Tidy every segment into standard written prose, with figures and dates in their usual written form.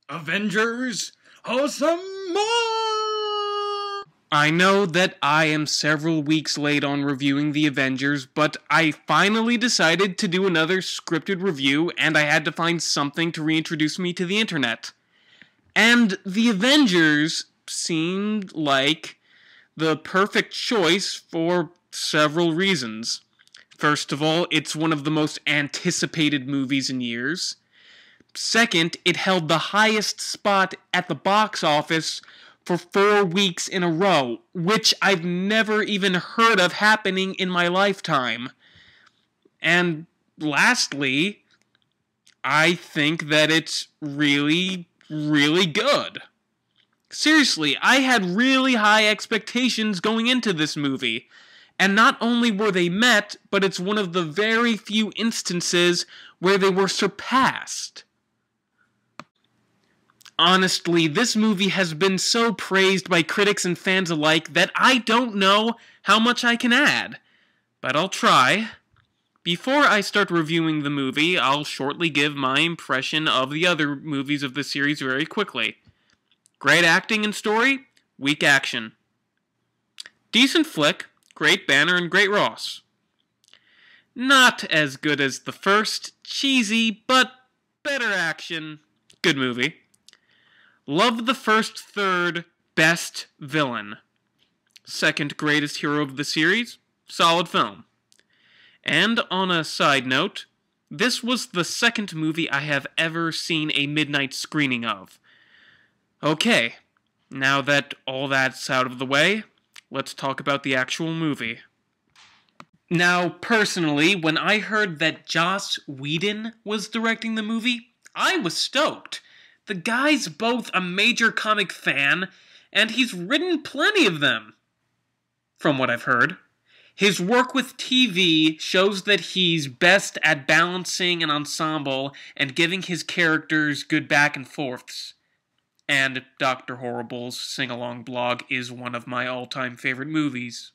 Avengers, awesome! I know that I am several weeks late on reviewing the Avengers, but I finally decided to do another scripted review, and I had to find something to reintroduce me to the internet. And the Avengers seemed like the perfect choice for several reasons. First of all, it's one of the most anticipated movies in years. Second, it held the highest spot at the box office for 4 weeks in a row, which I've never even heard of happening in my lifetime. And lastly, I think that it's really, really good. Seriously, I had really high expectations going into this movie. And not only were they met, but it's one of the very few instances where they were surpassed. Honestly, this movie has been so praised by critics and fans alike that I don't know how much I can add. But I'll try. Before I start reviewing the movie, I'll shortly give my impression of the other movies of the series very quickly. Great acting and story, weak action. Decent flick, great Banner and great Ross. Not as good as the first, cheesy, but better action, good movie. Love the first third, best villain. Second greatest hero of the series, solid film. And on a side note, this was the second movie I have ever seen a midnight screening of. Okay, now that all that's out of the way, let's talk about the actual movie. Now, personally, when I heard that Joss Whedon was directing the movie, I was stoked. The guy's both a major comic fan, and he's written plenty of them, from what I've heard. His work with TV shows that he's best at balancing an ensemble and giving his characters good back and forths. And Dr. Horrible's sing-along blog is one of my all-time favorite movies.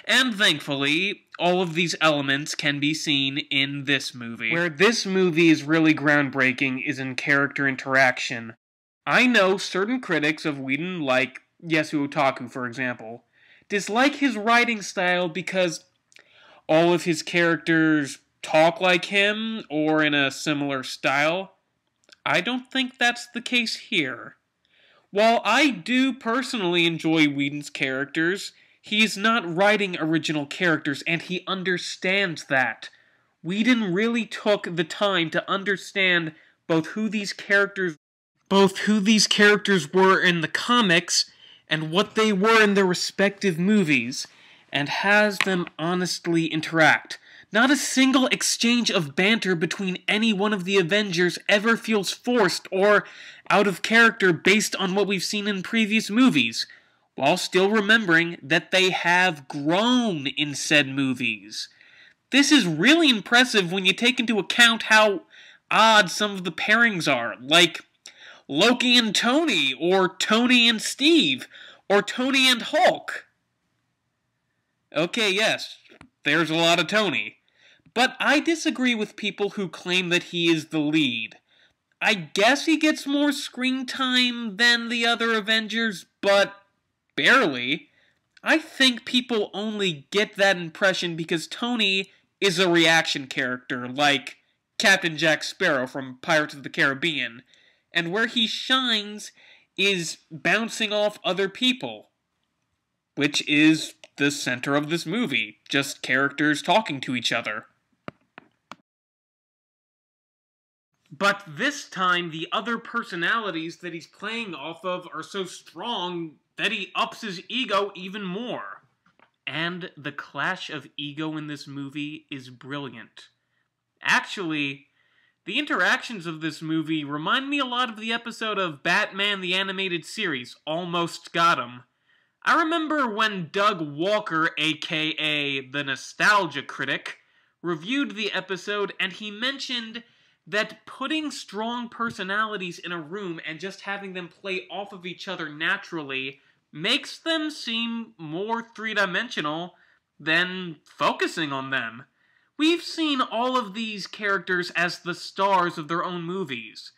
And thankfully, all of these elements can be seen in this movie. Where this movie is really groundbreaking is in character interaction. I know certain critics of Whedon, like Yasu Otaku for example, dislike his writing style because all of his characters talk like him or in a similar style. I don't think that's the case here. While I do personally enjoy Whedon's characters, he's not writing original characters, and he understands that. Whedon really took the time to understand both who these characters were in the comics and what they were in their respective movies, and has them honestly interact. Not a single exchange of banter between any one of the Avengers ever feels forced or out of character based on what we've seen in previous movies, while still remembering that they have grown in said movies. This is really impressive when you take into account how odd some of the pairings are, like Loki and Tony, or Tony and Steve, or Tony and Hulk. Okay, yes, there's a lot of Tony. But I disagree with people who claim that he is the lead. I guess he gets more screen time than the other Avengers, but barely. I think people only get that impression because Tony is a reaction character, like Captain Jack Sparrow from Pirates of the Caribbean, and where he shines is bouncing off other people, which is the center of this movie, just characters talking to each other. But this time, the other personalities that he's playing off of are so strong that he ups his ego even more. And the clash of ego in this movie is brilliant. Actually, the interactions of this movie remind me a lot of the episode of Batman the Animated Series, Almost Got 'Em. I remember when Doug Walker, aka the Nostalgia Critic, reviewed the episode and he mentioned that putting strong personalities in a room and just having them play off of each other naturally makes them seem more three-dimensional than focusing on them. We've seen all of these characters as the stars of their own movies,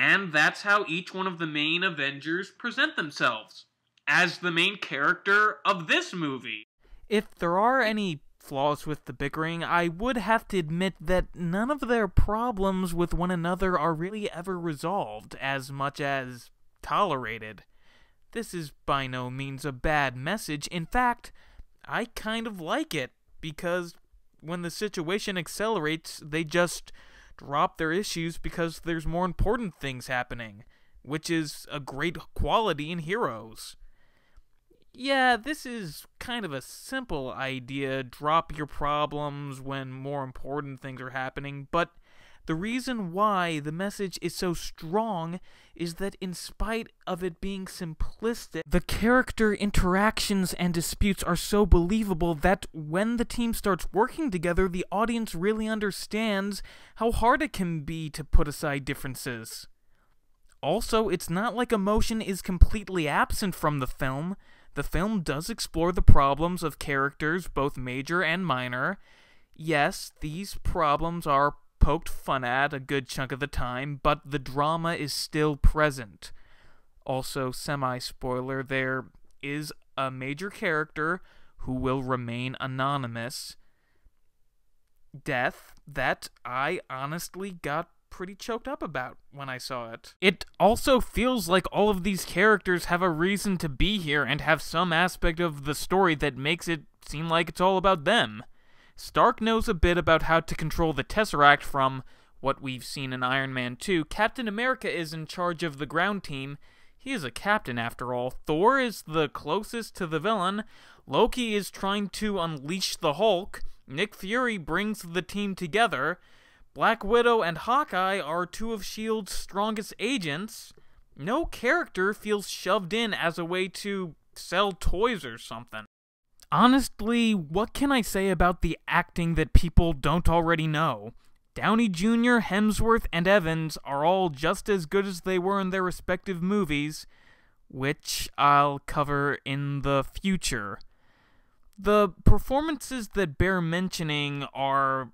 And that's how each one of the main Avengers present themselves, as the main character of this movie. If there are any flaws with the bickering, I would have to admit that none of their problems with one another are really ever resolved as much as tolerated. This is by no means a bad message. In fact, I kind of like it, because when the situation accelerates, they just drop their issues because there's more important things happening, which is a great quality in heroes. Yeah, this is kind of a simple idea, drop your problems when more important things are happening, but the reason why the message is so strong is that in spite of it being simplistic, the character interactions and disputes are so believable that when the team starts working together, the audience really understands how hard it can be to put aside differences. Also, it's not like emotion is completely absent from the film. The film does explore the problems of characters, both major and minor. Yes, these problems are poked fun at a good chunk of the time, but the drama is still present. Also, semi-spoiler, there is a major character who will remain anonymous. Death that I honestly got pretty choked up about when I saw it. It also feels like all of these characters have a reason to be here and have some aspect of the story that makes it seem like it's all about them. Stark knows a bit about how to control the Tesseract from what we've seen in Iron Man 2. Captain America is in charge of the ground team. He is a captain after all. Thor is the closest to the villain. Loki is trying to unleash the Hulk. Nick Fury brings the team together. Black Widow and Hawkeye are two of S.H.I.E.L.D's strongest agents. No character feels shoved in as a way to sell toys or something. Honestly, what can I say about the acting that people don't already know? Downey Jr., Hemsworth, and Evans are all just as good as they were in their respective movies, which I'll cover in the future. The performances that bear mentioning are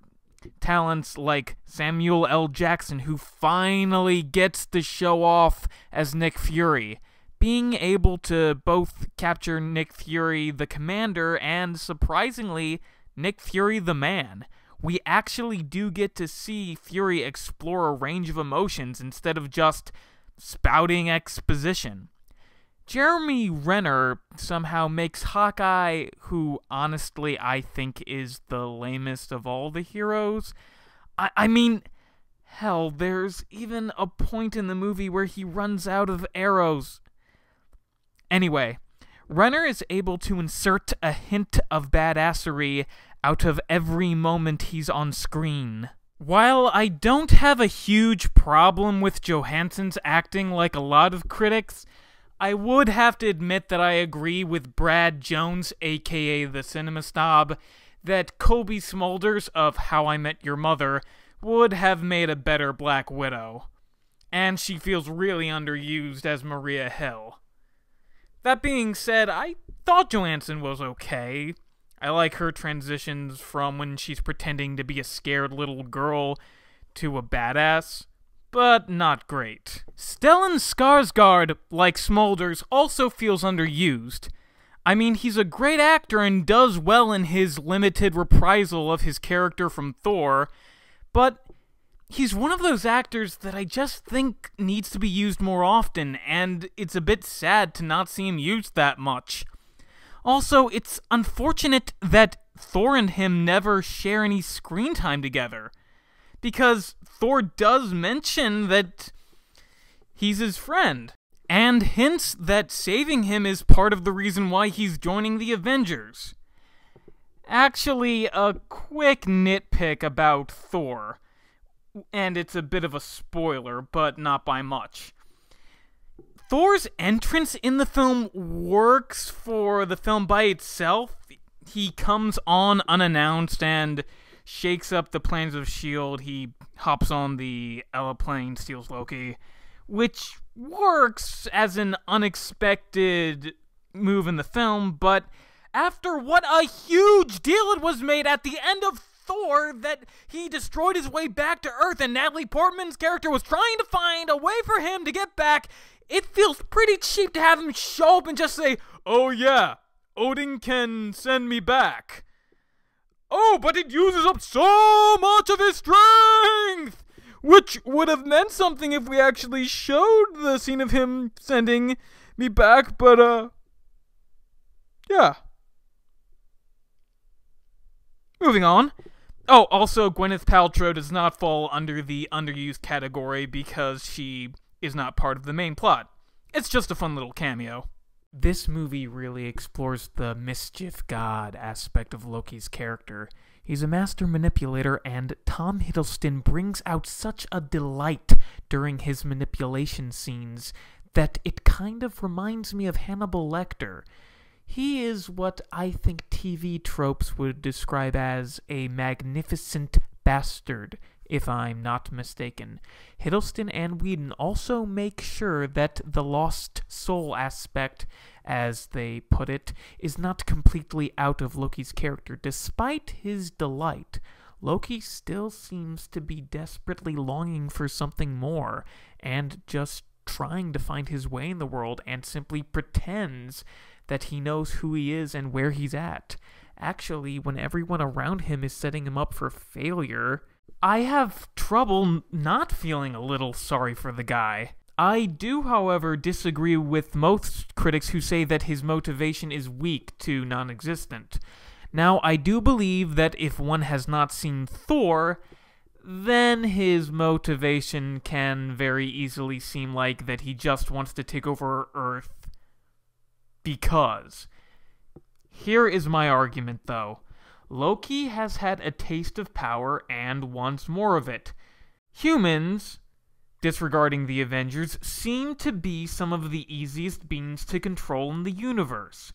talents like Samuel L. Jackson, who finally gets to show off as Nick Fury. Being able to both capture Nick Fury the Commander and, surprisingly, Nick Fury the Man. We actually do get to see Fury explore a range of emotions instead of just spouting exposition. Jeremy Renner somehow makes Hawkeye, who honestly I think is the lamest of all the heroes. I mean, hell, there's even a point in the movie where he runs out of arrows. Anyway, Renner is able to insert a hint of badassery out of every moment he's on screen. While I don't have a huge problem with Johansson's acting like a lot of critics, I would have to admit that I agree with Brad Jones, aka the Cinema Snob, that Cobie Smulders of How I Met Your Mother would have made a better Black Widow. And she feels really underused as Maria Hill. That being said, I thought Johansson was okay. I like her transitions from when she's pretending to be a scared little girl to a badass, but not great. Stellan Skarsgård, like Smulders, also feels underused. I mean, he's a great actor and does well in his limited reprisal of his character from Thor, but he's one of those actors that I just think needs to be used more often, and it's a bit sad to not see him used that much. Also, it's unfortunate that Thor and him never share any screen time together, because Thor does mention that he's his friend, and hints that saving him is part of the reason why he's joining the Avengers. Actually, a quick nitpick about Thor, and it's a bit of a spoiler, but not by much. Thor's entrance in the film works for the film by itself. He comes on unannounced and shakes up the plans of S.H.I.E.L.D. He hops on the plane, steals Loki, which works as an unexpected move in the film, but after what a huge deal it was made at the end of Thor that he destroyed his way back to Earth and Natalie Portman's character was trying to find a way for for him to get back, it feels pretty cheap to have him show up and just say, "Oh yeah, Odin can send me back. Oh, but it uses up so much of his strength!" Which would have meant something if we actually showed the scene of him sending me back, but, yeah. Moving on. Oh, also, Gwyneth Paltrow does not fall under the underused category because she is not part of the main plot. It's just a fun little cameo. This movie really explores the mischief god aspect of Loki's character. He's a master manipulator, and Tom Hiddleston brings out such a delight during his manipulation scenes that it kind of reminds me of Hannibal Lecter. He is what I think TV tropes would describe as a magnificent bastard, if I'm not mistaken. Hiddleston and Whedon also make sure that the lost soul aspect, as they put it, is not completely out of Loki's character. Despite his delight, Loki still seems to be desperately longing for something more, and just trying to find his way in the world, and simply pretends that he knows who he is and where he's at. Actually, when everyone around him is setting him up for failure, I have trouble not feeling a little sorry for the guy. I do, however, disagree with most critics who say that his motivation is weak to non-existent. Now, I do believe that if one has not seen Thor, then his motivation can very easily seem like that he just wants to take over Earth because. Here is my argument, though. Loki has had a taste of power and wants more of it. Humans, disregarding the Avengers, seem to be some of the easiest beings to control in the universe.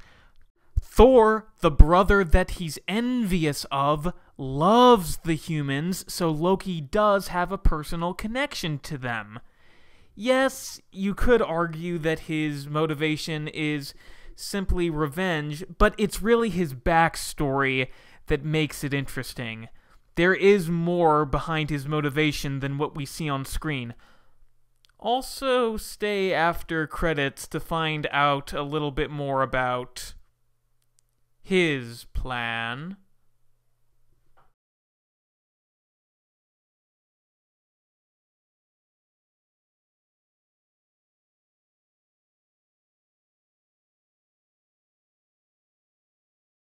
Thor, the brother that he's envious of, loves the humans, so Loki does have a personal connection to them. Yes, you could argue that his motivation is simply revenge, but it's really his backstory that makes it interesting. There is more behind his motivation than what we see on screen. Also, stay after credits to find out a little bit more about his plan.